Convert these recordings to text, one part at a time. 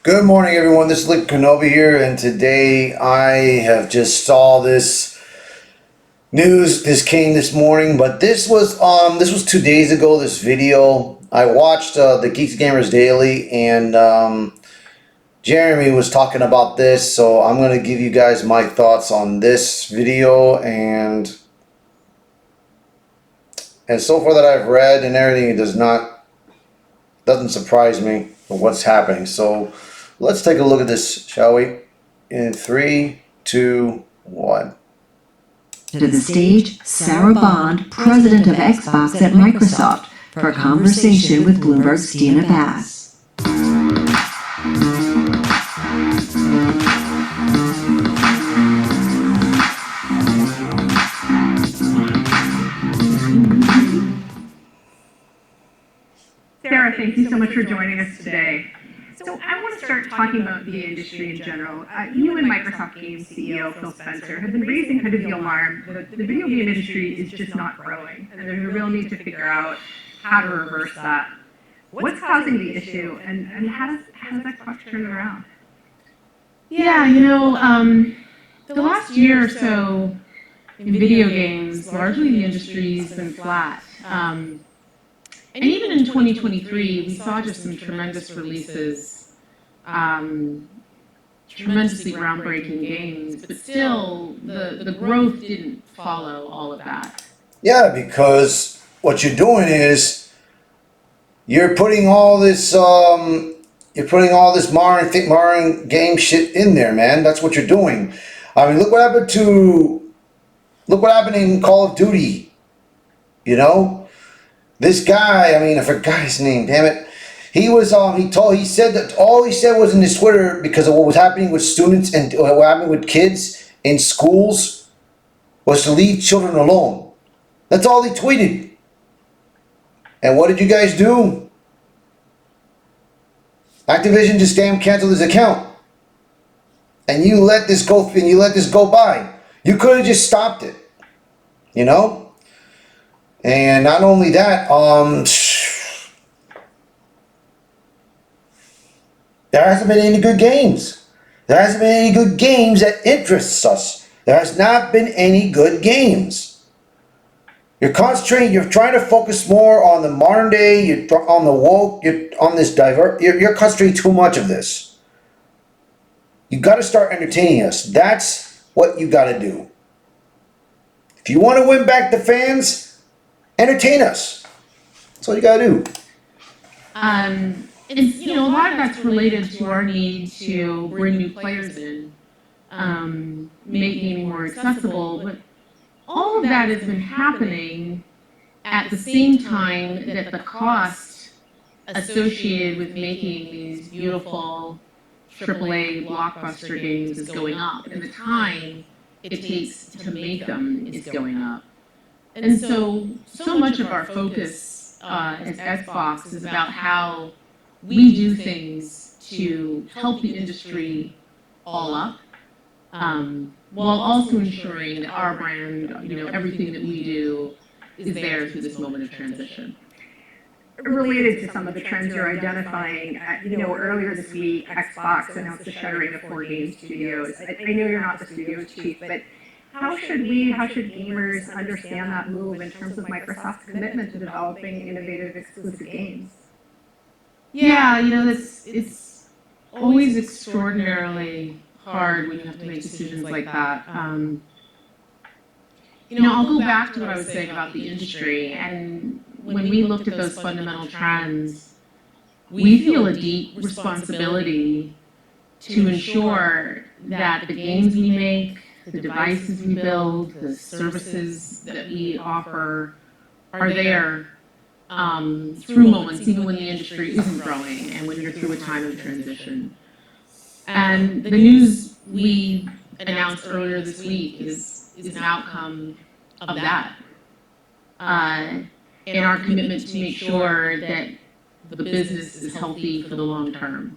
Good morning, everyone. This is Lick Kenobi here, and today I have just saw this news. This came this morning, but this was 2 days ago. This video I watched the Geeks Gamers Daily, and Jeremy was talking about this, so I'm gonna give you guys my thoughts on this video and so far that I've read and everything. It doesn't surprise me for what's happening. So let's take a look at this, shall we? In 3, 2, 1. To the stage, Sarah Bond, president of Xbox at Microsoft, for a conversation with Bloomberg's Dina Bass. Sarah, thank you so much for joining us today. So I want to start talking about the industry in general. You and Microsoft Games CEO Phil Spencer have been raising kind of the alarm that the video game industry is just not growing, and there's a real need to figure out how to reverse that. What's causing the issue, and how does Xbox turn it around? Yeah, the last year or so in video games, largely the industry's been flat. And even in 2023, we saw just some tremendous releases, tremendously groundbreaking games, but still the growth didn't follow all of that. Yeah, because what you're doing is you're putting all this modern game shit in there, man. That's what you're doing. I mean, look what happened in Call of Duty. You know, this guy. I mean, I forgot his name. Damn it. He said that all he said was in his Twitter, because of what was happening with students and what happened with kids in schools, was to leave children alone. That's all he tweeted. And what did you guys do? Activision just damn canceled his account. And you let this go by. You could have just stopped it. You know? And not only that, there hasn't been any good games. There hasn't been any good games that interests us. There has not been any good games. You're concentrating, you're trying to focus more on the modern day, you're on the woke, you're concentrating too much of this. You gotta start entertaining us. That's what you gotta do. If you want to win back the fans, entertain us. That's all you gotta do. And a lot of that's related to our need to bring new players in, make gaming more accessible, but all of that has been happening at the same time that the cost associated with making these beautiful AAA blockbuster games is going up, and the time it takes to make them is going up. And so much of our focus as Xbox is about how we do things to help the industry all up, while also ensuring that our brand, everything that we do is there through this moment of transition. Related to some of the trends you're identifying, earlier this week, Xbox announced the shuttering of 4 game studios. I know you're not the studio chief, but how should gamers understand that move in terms of Microsoft's commitment to developing innovative exclusive games? Yeah, it's always extraordinarily hard when you have to make decisions like that. I'll go back to what I was saying about the industry, and when we looked at those fundamental trends, we feel a deep responsibility to ensure that the games we make, the devices we build, the services that we offer are there through moments, even when the industry isn't growing and when you're through a time of transition. And the news we announced earlier this week is an outcome of that. And our commitment to make sure that the business is healthy for the long term.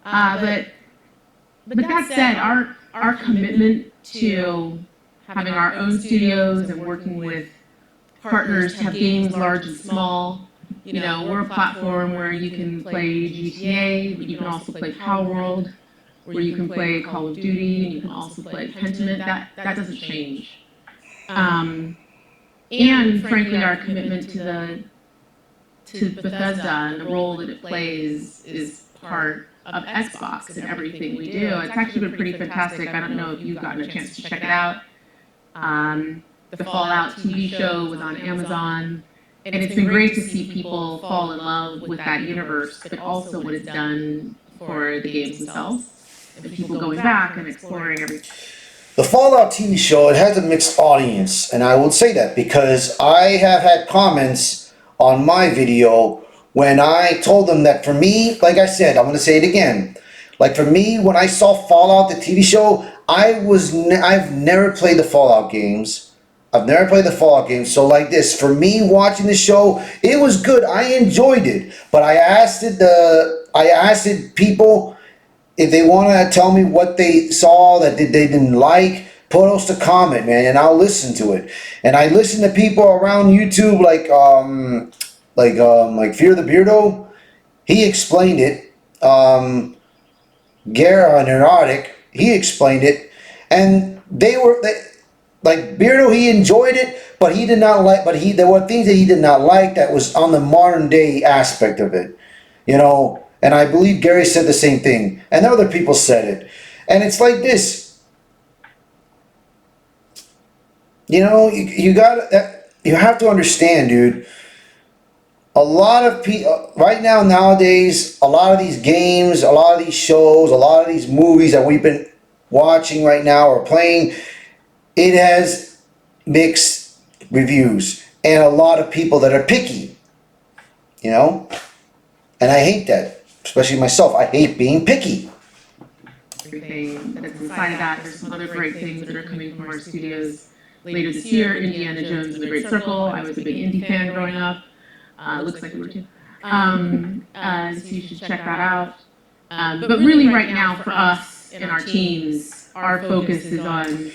But that said, our commitment to having our own studios and working with partners to have games large and small, You know, we're a platform where you can play GTA, but you can also play Power World, where you can play Call of Duty, and you can also play Pentiment. That doesn't change. And frankly, our commitment to Bethesda and the role that it plays is part of Xbox and everything we do. It's actually been pretty fantastic. I don't know if you've gotten a chance to check it out. The Fallout TV show was on Amazon, and it's been great to see people fall in love with that universe, but also what it's done for the games themselves, and people going back and exploring everything. The Fallout TV show, it has a mixed audience, and I will say that because I have had comments on my video when I told them that for me, like I said, I'm going to say it again. Like for me, when I saw Fallout, the TV show, I've never played the Fallout games. I've never played the Fallout games. So like this, for me watching the show, it was good. I enjoyed it, but I asked people if they want to tell me what they saw that they didn't like. Post a comment, man, and I'll listen to it. And I listen to people around YouTube like Fear the Beardo. He explained it. Gara Neurotic, he explained it, and like Beardo, he enjoyed it, but he did not like. But there were things that he did not like that was on the modern day aspect of it, you know. And I believe Gary said the same thing, and other people said it, and it's like this. You know, you have to understand, dude. A lot of people right now, nowadays, a lot of these games, a lot of these shows, a lot of these movies that we've been watching right now or playing, it has mixed reviews and a lot of people that are picky, you know, and I hate that, especially myself. I hate being picky. Everything that is inside of that. There's some other great things that are coming from our studios later this year. Indiana Jones and the Great Circle. I was a big indie fan growing up. Looks like you were too. So you should check that out. But really right now for us and our teams, our focus is on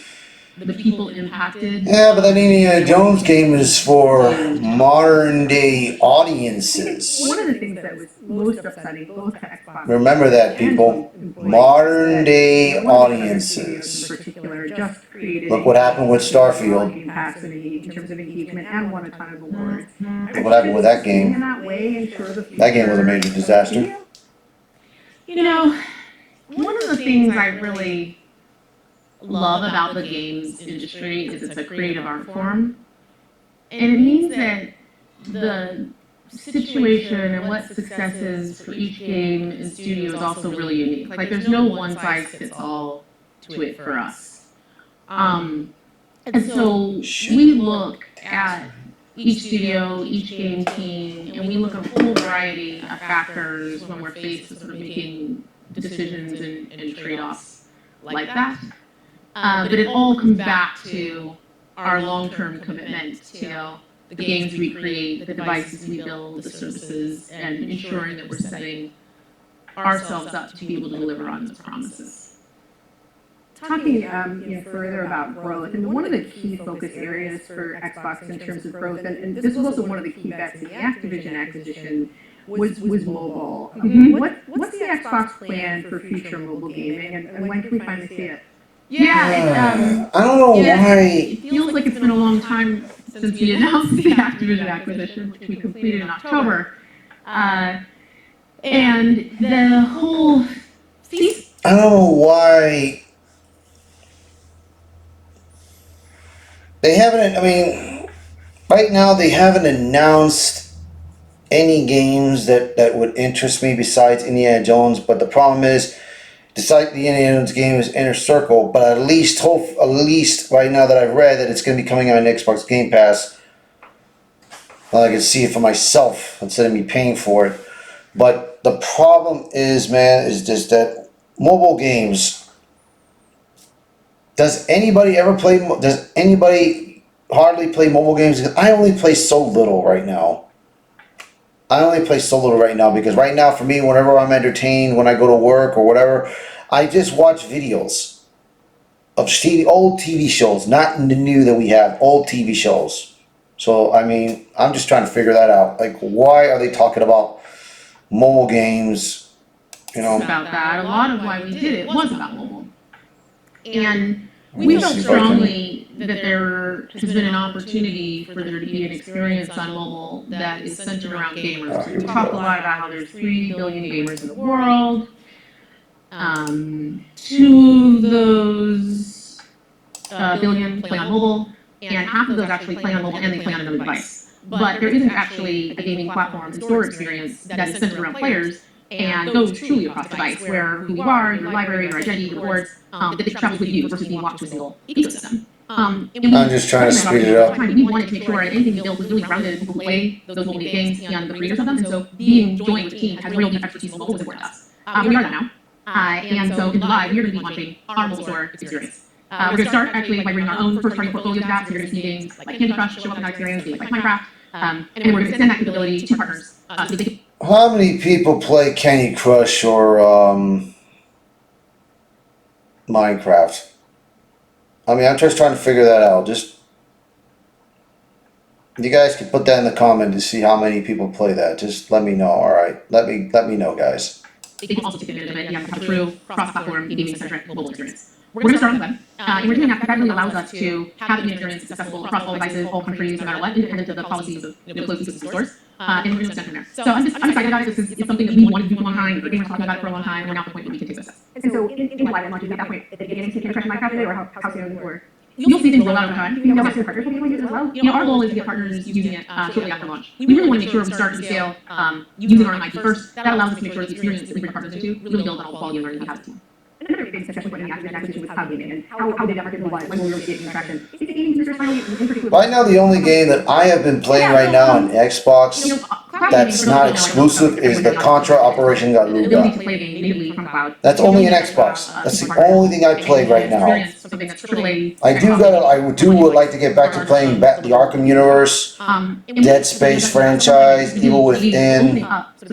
the people impacted. Yeah, but that Indiana Jones game is for modern day audiences. One of the things that was most upsetting both to Xbox. Remember that, people. Modern day audiences. In particular, just created. Look what happened with Starfield. Capacity in terms of engagement and won a ton of awards. Look what happened with that game. That game was a major disaster. You know, one of the things I really love about the games industry is it's a creative art form. And it means that the situation and what success is for each game and studio is also really unique. Like there's no one size fits all to it for us. And so we look at each studio, each game team, and we look at a whole variety of factors when we're faced with sort of making decisions and trade-offs like that. But it all comes back to our long-term commitment to the games we create, the devices we build, the services, and ensuring that we're setting ourselves up to be able to deliver on those promises. Talking further about growth, and one of the key focus areas for Xbox in terms of growth, and this was also one of the key bets in the Activision acquisition, was mobile. Mm-hmm. What's the Xbox plan for future mobile gaming, and when can we finally see it? Yeah, I don't know why. It feels like it's been a long time since we announced the Activision acquisition, which we completed in October. And the whole thesis. I don't know why. They haven't, I mean, right now they haven't announced any games that would interest me besides Indiana Jones, but the problem is, besides the Indiana Jones game is Inner Circle, but at least right now that I've read that it's going to be coming on Xbox Game Pass, well, I can see it for myself instead of me paying for it. But the problem is, man, is just that mobile games. Does anybody hardly play mobile games? I only play so little right now. Because right now for me, whenever I'm entertained, when I go to work or whatever, I just watch videos of old TV shows, not the new that we have, old TV shows. So, I mean, I'm just trying to figure that out. Like, why are they talking about mobile games? You know, about that. A lot of why we did it was about mobile. And Let we me felt see if I can- strongly that there has been an opportunity for there to be an experience on mobile that is centered around gamers. here We we talk a go. lot about how there's 3 billion gamers in the world. Two of those billion play on mobile, and half of those actually play on mobile and they play on another device. But there isn't actually a gaming platform and store experience that is centered around players and goes truly across device, where who you are, your library, your identity, your rewards, that it travels with you versus being locked to a single ecosystem. I'm just trying to speed it up. We wanted to make sure that anything we built was really grounded in people who play those mobile games and the creators of them. And so being joined with a team has real deep expertise in mobile was important to us. We are that now. And so in July, we're going to be launching our mobile store experience. We're going to start actually by bringing our own first-party portfolio of apps. You're going to see games like Candy Crush show up in that experience, games like Minecraft, and we're going to extend that capability to partners so they can. How many people play Candy Crush or Minecraft? I mean, I'm just trying to figure that out. Just you guys can put that in the comment to see how many people play that. Just let me know. All right, let me know, guys. They can also take advantage of it and have a true cross-platform gaming-centric mobile experience. We're going to start on the web, and we're doing that because that really allows us to have the experience accessible across all devices, all countries, no matter what, independent of the policies of closed ecosystem stores, and we're going to extend from there. So I'm excited about it. This is something that we wanted to do for a long time. We've been talking about it for a long time. We're now at the point where we can take this. And so in July, we're launching at that point at the beginning, so you can Minecraft today, or how soon, or? You'll see things roll out over time. You know, how soon partners will be able to use it as well? Our goal is to get partners using it shortly after launch. We really want to make sure we start to scale using our own IP first. That allows us to make sure the experience that we bring partners into really builds on all the quality and learning we have as a team. Another big success point in the acquisition was cloud gaming, and how big that market was when we were getting traction. Is it gaming users finally in particular? Right now, the only game that I have been playing right now on Xbox that's not exclusive is the Contra Operation The ability to Galuga. play a game natively from cloud. That's only an Xbox. That's the only thing I play right now. Something that's AAA. I would like to get back to playing the Arkham universe, Dead Space franchise, Evil Within,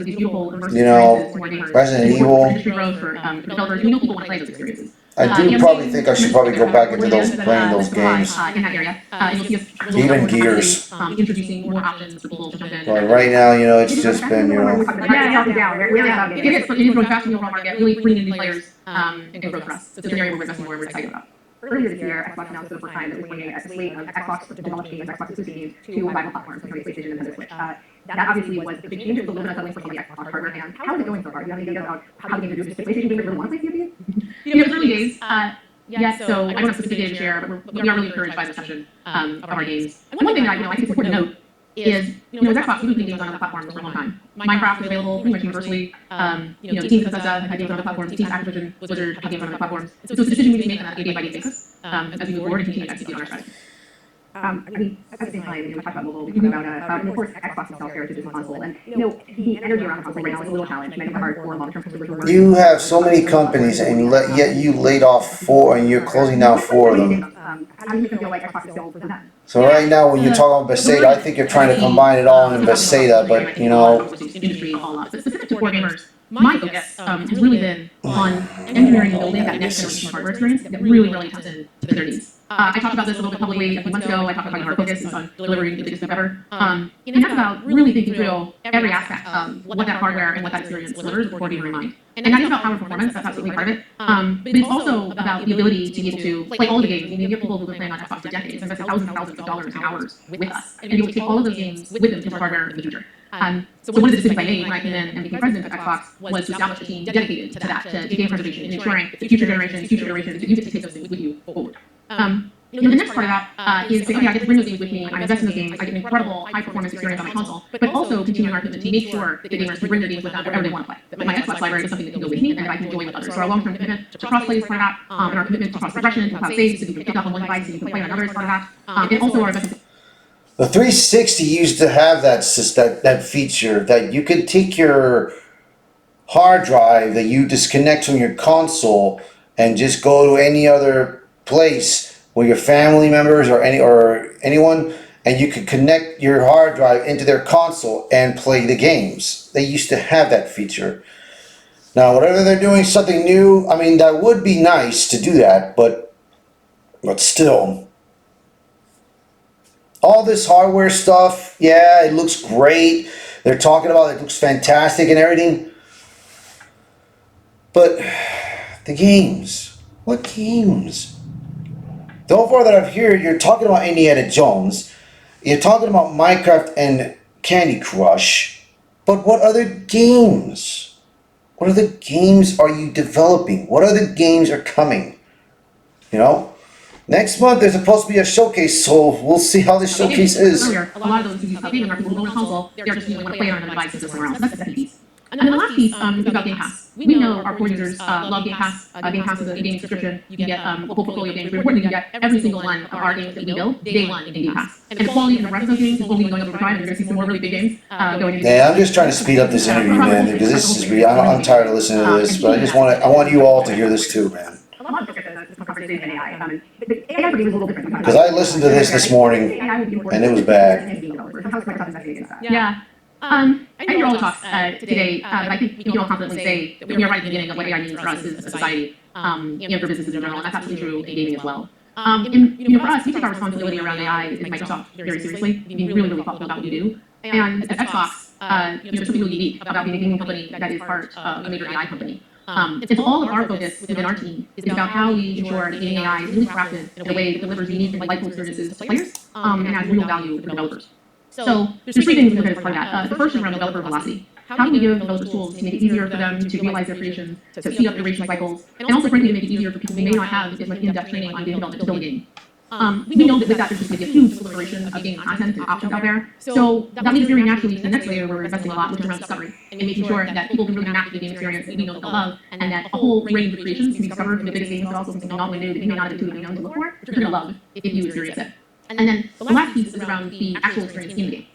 you know, Resident Evil. People want to play those experiences. I do probably think I should probably go back into playing those games. In that area. Even Gears. Introducing more options for people to jump in. But right now, you know, it's just been, you know. Yeah, it's down. We're about It is growing fast in the overall market, really bringing in new players, and growth for us. So it's an area we're investing more, we're excited about. Earlier this year, Xbox announced for the first time that it was bringing a slate of Xbox developed games, Xbox exclusive games to rival platforms, like PlayStation and Nintendo Switch. That obviously was the big change. It was a little bit unsettling for some of the Xbox hardware fans. How is it going so far? Do you have any data about how the games are doing? Does PlayStation gamers really want to play COD? It's early days. Yes, so I don't have specific data to share, but we are really encouraged by the reception of our games. And one thing that I think it's important to note is, with Xbox, we've been games on other platforms for a long time. Minecraft was available pretty much universally. Teams Bethesda had games on other platforms. Teams Activision, Blizzard had games on other platforms. So it's a decision we need to make on a day-by-day basis as we move forward and continue to execute on our strategy. I mean, at the same time, we talk about mobile, we talk about cloud, and of course, Xbox itself heritage is console. And, the energy around the console right now is a little challenge. Making it hard for long-term consumers to work. You have so many companies and yet you laid off 4 and you're closing down 4 of them. How do you feel like Xbox is still for that? So right now, when you're talking about Bethesda, I think you're trying to combine it all in Bethesda, but you know, Industry all up. Specific to core gamers, my focus has really been on engineering and building that next generation hardware experience that really taps into their needs. I talked about this a little bit publicly a few months ago. I talked about our focus is on delivering the biggest stuff ever. And that's about really thinking through every aspect of what that hardware and what that experience delivers with core gamer in mind. And that is about power and performance. That's absolutely part of it. But it's also about the ability to be able to play all the games. You have people who've been playing on Xbox for decades, invested thousands and thousands of dollars and hours with us, and be able to take all of those games with them into hardware in the future. So one of the decisions I made when I came in and became president of Xbox was to establish a team dedicated to that, to game preservation and ensuring that future generations, that you get to take those things with you forward. The next part of that is that, I get to bring those games with me, I'm investing in those games, I get an incredible high-performance experience on my console, but also continuing our commitment to make sure that gamers can bring their games with them wherever they want to play. That my Xbox library is something that can go with me and that I can enjoy with others. So our long-term commitment to cross-play is part of that, and our commitment to cross-progression, to cloud saves, so you can pick up on one device and you can play on another is part of that, and also our investment. the 360 used to have that feature that you could take your hard drive that you disconnect from your console and just go to any other place with your family members or anyone, and you could connect your hard drive into their console and play the games. They used to have that feature. Now, whatever they're doing, something new, I mean, that would be nice to do that, but still, all this hardware stuff, yeah, it looks great. They're talking about it looks fantastic and everything. But the games, what games? So far that I've heard, you're talking about Indiana Jones, you're talking about Minecraft and Candy Crush, but what other games? What other games are you developing? What other games are coming? You know? Next month there's supposed to be a showcase, so we'll see how this showcase is. Earlier, a lot of those who use gaming are people who own a console, they're just using a player on a device and somewhere else. That's the second piece. And then the last piece is about Game Pass. We know our core users love Game Pass. Game Pass is a gaming subscription. You can get a full portfolio of games. We're important to get every single one of our games that we build day one in Game Pass. And the quality and the rest of those games is only going over time, and you're going to see some more really big games going into. Yeah, I'm just trying to speed up this interview, man, because this is really, I'm tired of listening to this, but I want you all to hear this too, man. A lot of conversation in AI. But AI for me is a little different. Because I listened to this morning, and it was bad. Yeah. I hear all the talks today, but I think we can all confidently say that we are right at the beginning of what AI means for us as a society, and for businesses in general, and that's absolutely true in gaming as well. And for us, we take our responsibility around AI at Microsoft very seriously, being really, really thoughtful about what we do. And at Xbox, there's something really unique about being a gaming company that is part of a major AI company. And so all of our focus within our team is about how we ensure that gaming AI is really crafted in a way that delivers unique and delightful experiences to players, and adds real value to developers. So there's three things we look at as part of that. The first is around developer velocity. How do we give developers tools to make it easier for them to realize their creations, to speed up iteration cycles, and also frankly to make it easier for people who may not have as much in-depth training on game development to build a game. We know that with that there's just going to be a huge proliferation of game content and options out there. So that leads very naturally to the next layer where we're investing a lot, which is around discovery, and making sure that people can really map the game experience that we know that they'll love, and that a whole range of creations can be discovered in the biggest games, but also something novel and new that you may not have intuitively known to look for, which you're going to love if you experience it. And then the last piece is around the actual experience in the game.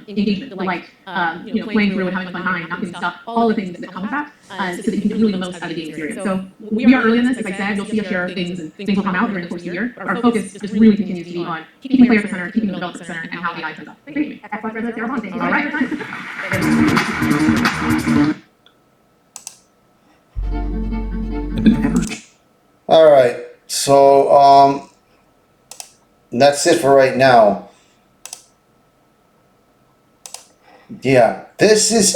Engagement, like playing through and having a fun time, not getting stuck, all the things that come with that, so that you can get really the most out of the game experience. So we are early in this, as I said, you'll see us share things and things will come out during the course of the year. Our focus just really continues to be on keeping players at the center, keeping the developers at the center, and how AI turns out. Thank you. All right. All right, so that's it for right now. Yeah, this is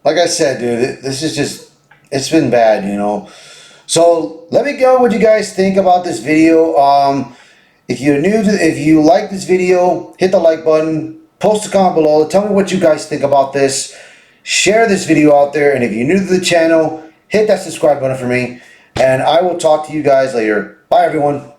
like I said, dude, this is just, it's been bad, you know. So let me know what you guys think about this video. If you're new to, if you like this video, hit the like button, post a comment below, tell me what you guys think about this, share this video out there, and if you're new to the channel, hit that subscribe button for me, and I will talk to you guys later. Bye everyone.